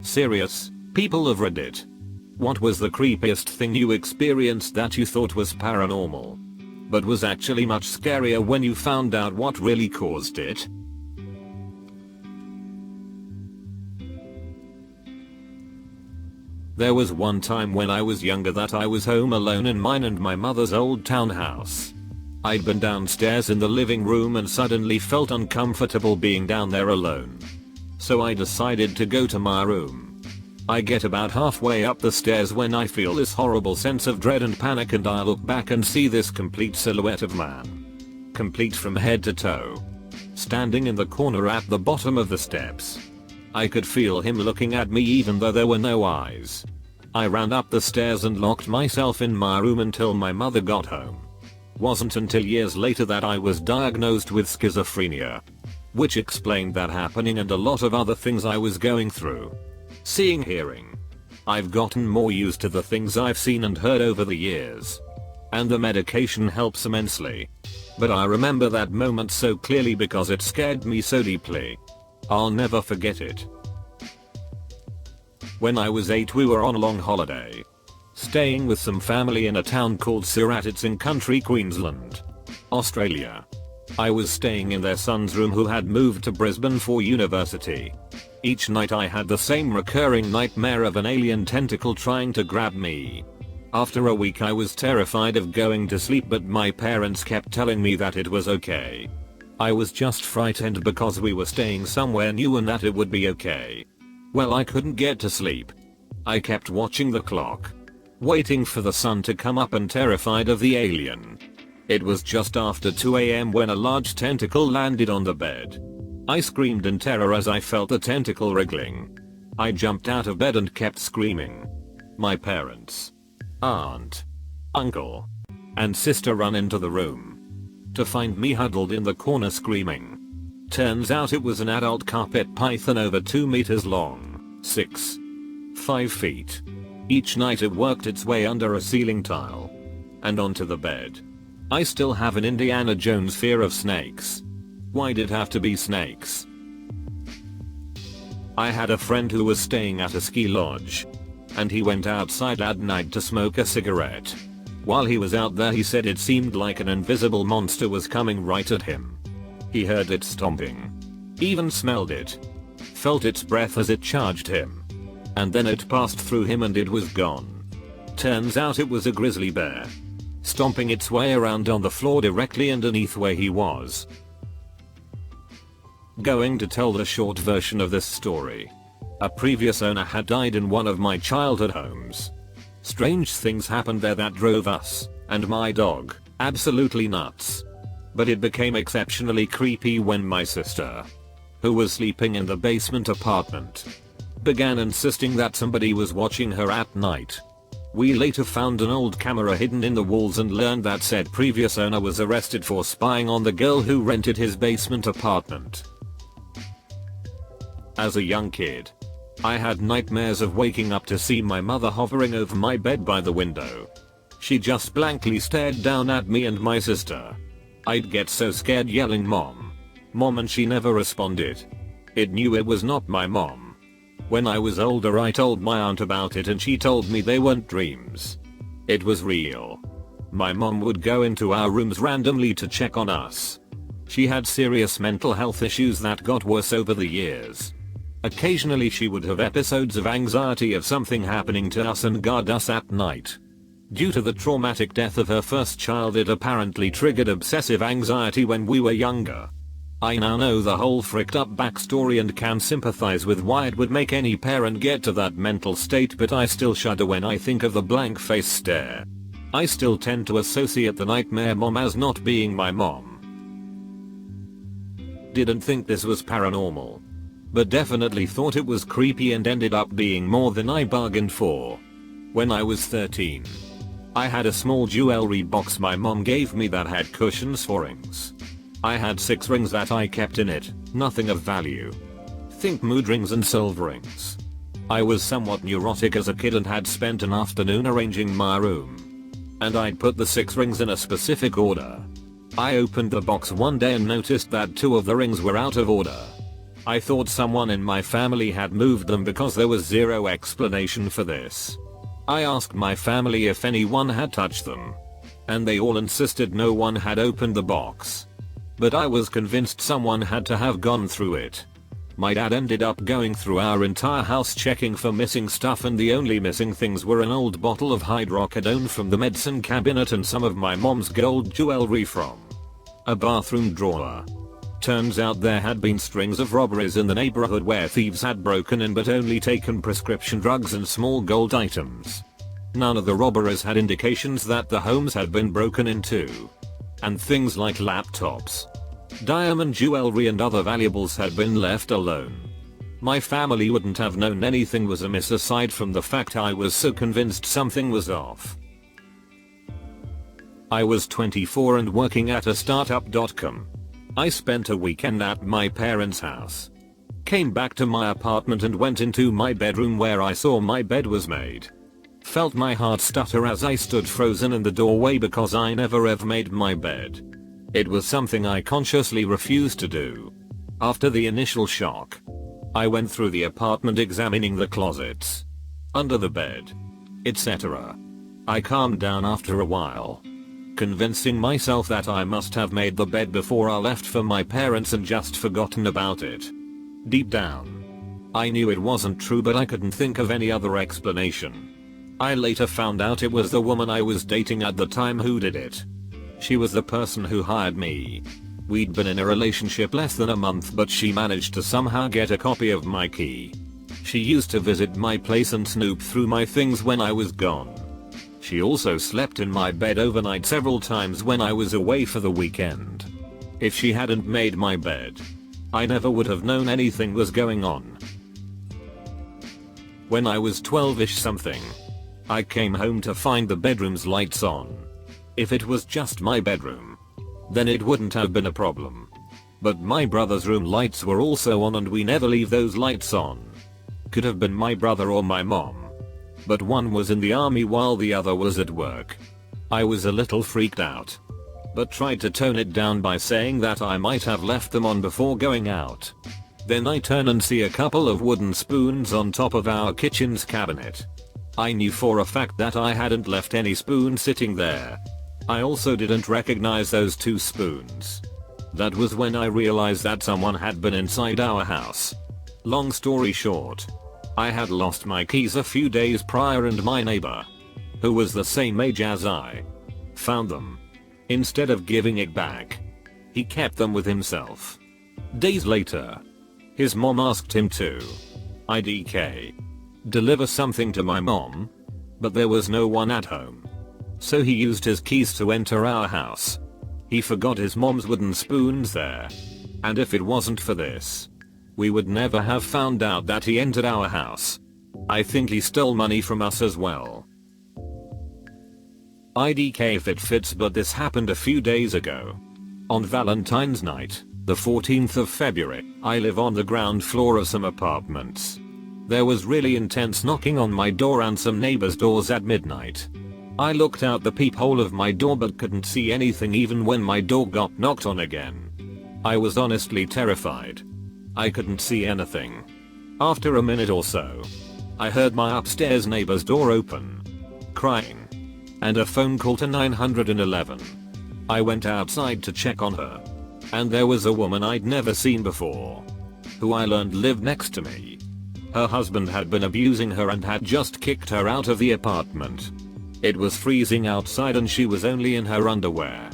Serious, people of Reddit. What was the creepiest thing you experienced that you thought was paranormal, but was actually much scarier when you found out what really caused it? There was one time when I was younger that I was home alone in mine and my mother's old townhouse. I'd been downstairs in the living room and suddenly felt uncomfortable being down there alone. So I decided to go to my room. I get about halfway up the stairs when I feel this horrible sense of dread and panic, and I look back and see this complete silhouette of man. Complete from head to toe. Standing in the corner at the bottom of the steps. I could feel him looking at me even though there were no eyes. I ran up the stairs and locked myself in my room until my mother got home. Wasn't until years later that I was diagnosed with schizophrenia, which explained that happening and a lot of other things I was going through. Seeing, hearing. I've gotten more used to the things I've seen and heard over the years. And the medication helps immensely. But I remember that moment so clearly because it scared me so deeply. I'll never forget it. When I was 8, we were on a long holiday. Staying with some family in a town called Scariest in country Queensland, Australia. I was staying in their son's room who had moved to Brisbane for university. Each night I had the same recurring nightmare of an alien tentacle trying to grab me. After a week I was terrified of going to sleep, but my parents kept telling me that it was okay. I was just frightened because we were staying somewhere new and that it would be okay. Well, I couldn't get to sleep. I kept watching the clock, waiting for the sun to come up and terrified of the alien. It was just after 2 AM when a large tentacle landed on the bed. I screamed in terror as I felt the tentacle wriggling. I jumped out of bed and kept screaming. My parents, aunt, uncle, and sister ran into the room to find me huddled in the corner screaming. Turns out it was an adult carpet python over 2 meters long, 5 feet. Each night it worked its way under a ceiling tile and onto the bed. I still have an Indiana Jones fear of snakes. Why'd it have to be snakes? I had a friend who was staying at a ski lodge, and he went outside at night to smoke a cigarette. While he was out there, he said it seemed like an invisible monster was coming right at him. He heard it stomping, even smelled it, felt its breath as it charged him. And then it passed through him and it was gone. Turns out it was a grizzly bear, stomping its way around on the floor directly underneath where he was. Going to tell the short version of this story. A previous owner had died in one of my childhood homes. Strange things happened there that drove us, and my dog, absolutely nuts. But it became exceptionally creepy when my sister, who was sleeping in the basement apartment, began insisting that somebody was watching her at night. We later found an old camera hidden in the walls and learned that said previous owner was arrested for spying on the girl who rented his basement apartment. As a young kid, I had nightmares of waking up to see my mother hovering over my bed by the window. She just blankly stared down at me and my sister. I'd get so scared yelling "Mom, Mom," and she never responded. It knew it was not my mom. When I was older I told my aunt about it and she told me they weren't dreams. It was real. My mom would go into our rooms randomly to check on us. She had serious mental health issues that got worse over the years. Occasionally she would have episodes of anxiety of something happening to us and guard us at night. Due to the traumatic death of her first child, it apparently triggered obsessive anxiety when we were younger. I now know the whole fricked up backstory and can sympathize with why it would make any parent get to that mental state, but I still shudder when I think of the blank face stare. I still tend to associate the nightmare mom as not being my mom. Didn't think this was paranormal, but definitely thought it was creepy and ended up being more than I bargained for. When I was 13, I had a small jewelry box my mom gave me that had cushions for rings. I had 6 rings that I kept in it, nothing of value. Think mood rings and silver rings. I was somewhat neurotic as a kid and had spent an afternoon arranging my room. And I'd put the 6 rings in a specific order. I opened the box one day and noticed that 2 of the rings were out of order. I thought someone in my family had moved them because there was zero explanation for this. I asked my family if anyone had touched them, and they all insisted no one had opened the box. But I was convinced someone had to have gone through it. My dad ended up going through our entire house checking for missing stuff, and the only missing things were an old bottle of hydrocodone from the medicine cabinet and some of my mom's gold jewelry from a bathroom drawer. Turns out there had been strings of robberies in the neighborhood where thieves had broken in but only taken prescription drugs and small gold items. None of the robberies had indications that the homes had been broken into. And things like laptops, diamond jewelry and other valuables had been left alone. My family wouldn't have known anything was amiss aside from the fact I was so convinced something was off. I was 24 and working at a startup.com. I spent a weekend at my parents' house. Came back to my apartment and went into my bedroom where I saw my bed was made. Felt my heart stutter as I stood frozen in the doorway because I never ever made my bed. It was something I consciously refused to do. After the initial shock, I went through the apartment examining the closets, under the bed, etc. I calmed down after a while, convincing myself that I must have made the bed before I left for my parents and just forgotten about it. Deep down, I knew it wasn't true, but I couldn't think of any other explanation. I later found out it was the woman I was dating at the time who did it. She was the person who hired me. We'd been in a relationship less than a month, but she managed to somehow get a copy of my key. She used to visit my place and snoop through my things when I was gone. She also slept in my bed overnight several times when I was away for the weekend. If she hadn't made my bed, I never would have known anything was going on. When I was 12ish something, I came home to find the bedroom's lights on. If it was just my bedroom, then it wouldn't have been a problem. But my brother's room lights were also on and we never leave those lights on. Could have been my brother or my mom. But one was in the army while the other was at work. I was a little freaked out, but tried to tone it down by saying that I might have left them on before going out. Then I turn and see a couple of wooden spoons on top of our kitchen's cabinet. I knew for a fact that I hadn't left any spoon sitting there. I also didn't recognize those two spoons. That was when I realized that someone had been inside our house. Long story short, I had lost my keys a few days prior and my neighbor, who was the same age as I, found them. Instead of giving it back, he kept them with himself. Days later, his mom asked him to IDK deliver something to my mom, but there was no one at home. So he used his keys to enter our house. He forgot his mom's wooden spoons there. And if it wasn't for this, we would never have found out that he entered our house. I think he stole money from us as well. IDK if it fits, but this happened a few days ago. On Valentine's night, the 14th of February, I live on the ground floor of some apartments. There was really intense knocking on my door and some neighbors' doors at midnight. I looked out the peephole of my door but couldn't see anything even when my door got knocked on again. I was honestly terrified. I couldn't see anything. After a minute or so, I heard my upstairs neighbor's door open, crying, and a phone call to 911. I went outside to check on her, and there was a woman I'd never seen before, who I learned lived next to me. Her husband had been abusing her and had just kicked her out of the apartment. It was freezing outside and she was only in her underwear.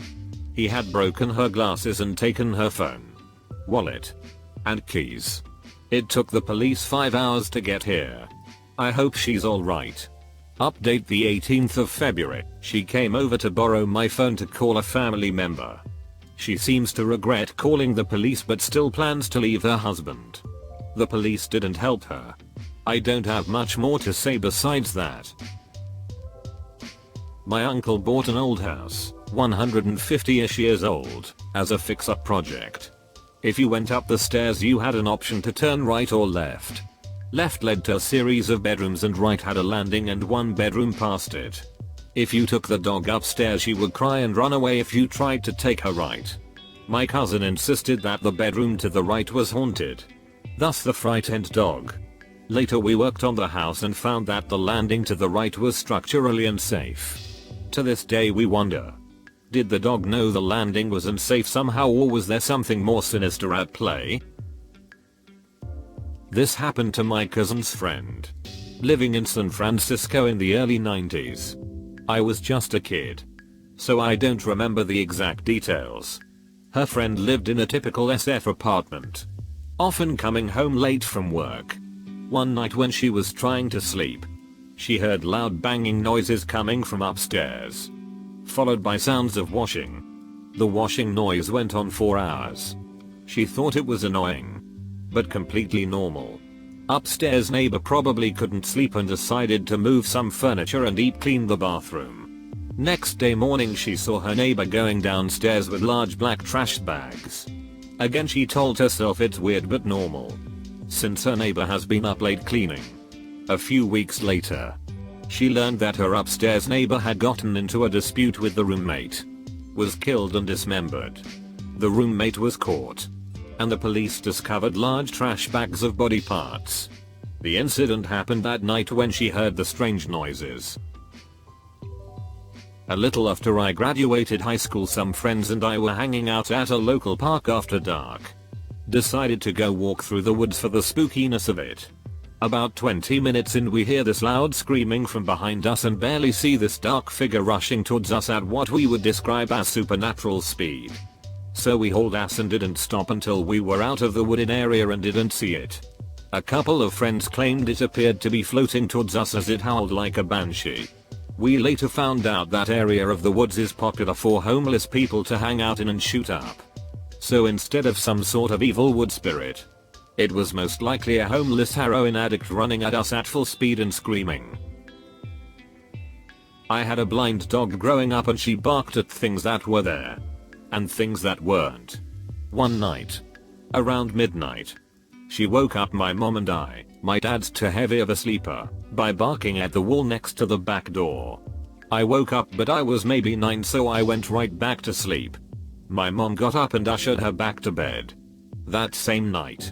He had broken her glasses and taken her phone, wallet, and keys. It took the police 5 hours to get here. I hope she's alright. Update the 18th of February, she came over to borrow my phone to call a family member. She seems to regret calling the police but still plans to leave her husband. The police didn't help her. I don't have much more to say besides that. My uncle bought an old house, 150ish years old, as a fix-up project. If you went up the stairs you had an option to turn right or left. Left led to a series of bedrooms and right had a landing and one bedroom past it. If you took the dog upstairs she would cry and run away if you tried to take her right. My cousin insisted that the bedroom to the right was haunted. thus the frightened dog. Later we worked on the house and found that the landing to the right was structurally unsafe. To this day we wonder, did the dog know the landing was unsafe somehow, or was there something more sinister at play? This happened to my cousin's friend, living in San Francisco in the early 90s. I was just a kid, so I don't remember the exact details. Her friend lived in a typical SF apartment, often coming home late from work. One night when she was trying to sleep, she heard loud banging noises coming from upstairs, followed by sounds of washing. The washing noise went on for hours. She thought it was annoying, but completely normal. Upstairs neighbor probably couldn't sleep and decided to move some furniture and clean the bathroom. Next day morning she saw her neighbor going downstairs with large black trash bags. Again she told herself it's weird but normal, since her neighbor has been up late cleaning. A few weeks later, she learned that her upstairs neighbor had gotten into a dispute with the roommate, was killed and dismembered. The roommate was caught, and the police discovered large trash bags of body parts. The incident happened that night when she heard the strange noises. A little after I graduated high school, some friends and I were hanging out at a local park after dark. Decided to go walk through the woods for the spookiness of it. About 20 minutes in we hear this loud screaming from behind us and barely see this dark figure rushing towards us at what we would describe as supernatural speed. So we hauled ass and didn't stop until we were out of the wooded area and didn't see it. A couple of friends claimed it appeared to be floating towards us as it howled like a banshee. We later found out that area of the woods is popular for homeless people to hang out in and shoot up. So instead of some sort of evil wood spirit, it was most likely a homeless heroin addict running at us at full speed and screaming. I had a blind dog growing up and she barked at things that were there, and things that weren't. One night, around midnight, she woke up my mom and I, my dad's too heavy of a sleeper, by barking at the wall next to the back door. I woke up but I was maybe 9, so I went right back to sleep. My mom got up and ushered her back to bed. That same night,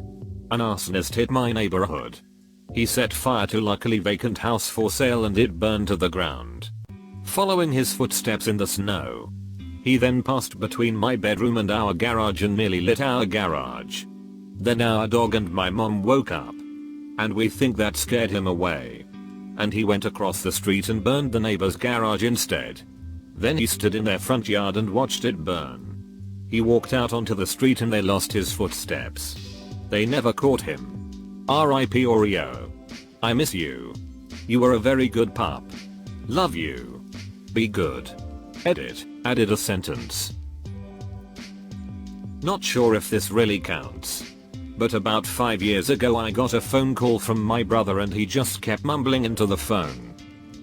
an arsonist hit my neighborhood. He set fire to luckily vacant house for sale and it burned to the ground. Following his footsteps in the snow, he then passed between my bedroom and our garage and nearly lit our garage. Then our dog and my mom woke up, and we think that scared him away, and he went across the street and burned the neighbor's garage instead. Then he stood in their front yard and watched it burn. He walked out onto the street and they lost his footsteps. They never caught him. R.I.P. Oreo. I miss you. You were a very good pup. Love you. Be good. Edit. Added a sentence. Not sure if this really counts, but about 5 years ago I got a phone call from my brother and he just kept mumbling into the phone.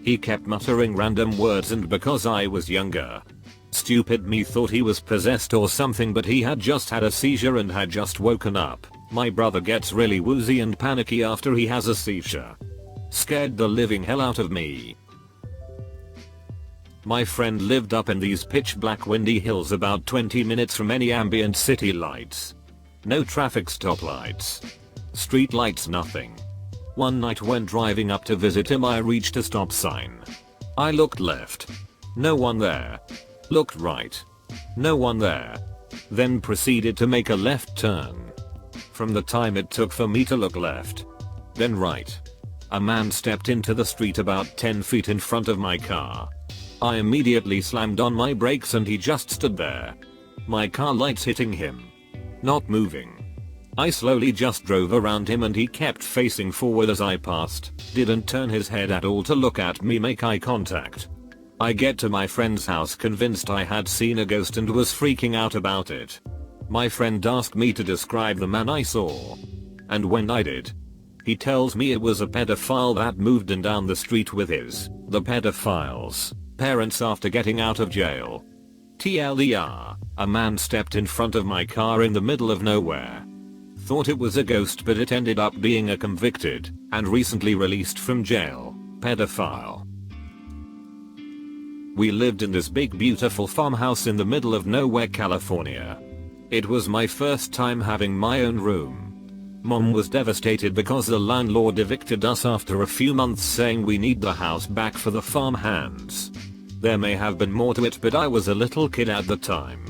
He kept muttering random words, and because I was younger, stupid me thought he was possessed or something, but he had just had a seizure and had just woken up. My brother gets really woozy and panicky after he has a seizure. Scared the living hell out of me. My friend lived up in these pitch black windy hills about 20 minutes from any ambient city lights. No traffic stoplights. Street lights, nothing. One night when driving up to visit him I reached a stop sign. I looked left. No one there. Looked right. No one there. Then proceeded to make a left turn. From the time it took for me to look left, then right, a man stepped into the street about 10 feet in front of my car. I immediately slammed on my brakes and he just stood there. My car lights hitting him. Not moving. I slowly just drove around him and he kept facing forward as I passed, didn't turn his head at all to look at me, make eye contact. I get to my friend's house convinced I had seen a ghost and was freaking out about it. My friend asked me to describe the man I saw, and when I did, he tells me it was a pedophile that moved in down the street with the pedophile's parents after getting out of jail. TLDR, a man stepped in front of my car in the middle of nowhere. Thought it was a ghost, but it ended up being a convicted and recently released from jail pedophile. We lived in this big beautiful farmhouse in the middle of nowhere, California. It was my first time having my own room. Mom was devastated because the landlord evicted us after a few months, saying we need the house back for the farm hands. There may have been more to it, but I was a little kid at the time.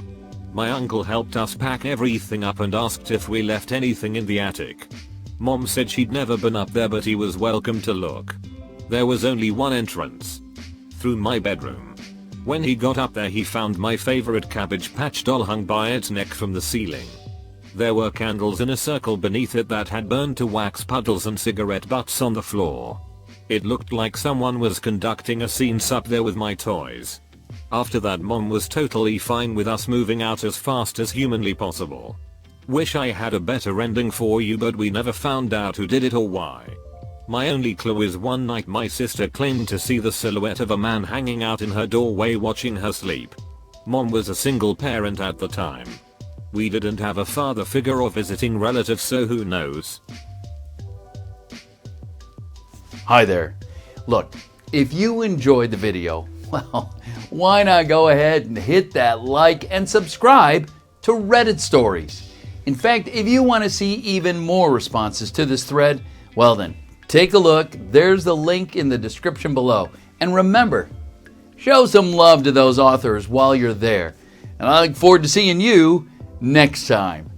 My uncle helped us pack everything up and asked if we left anything in the attic. Mom said she'd never been up there, but he was welcome to look. There was only one entrance. Through my bedroom. When he got up there, he found my favorite Cabbage Patch doll hung by its neck from the ceiling. There were candles in a circle beneath it that had burned to wax puddles and cigarette butts on the floor. It looked like someone was conducting a scene up there with my toys. After that, Mom was totally fine with us moving out as fast as humanly possible. Wish I had a better ending for you, but we never found out who did it or why. My only clue is one night my sister claimed to see the silhouette of a man hanging out in her doorway watching her sleep. Mom was a single parent at the time. We didn't have a father figure or visiting relative, so who knows. Hi there. Look, if you enjoyed the video, well, why not go ahead and hit that like and subscribe to Reddit Stories. In fact, if you want to see even more responses to this thread, well then, take a look. There's the link in the description below. And remember, show some love to those authors while you're there. And I look forward to seeing you next time.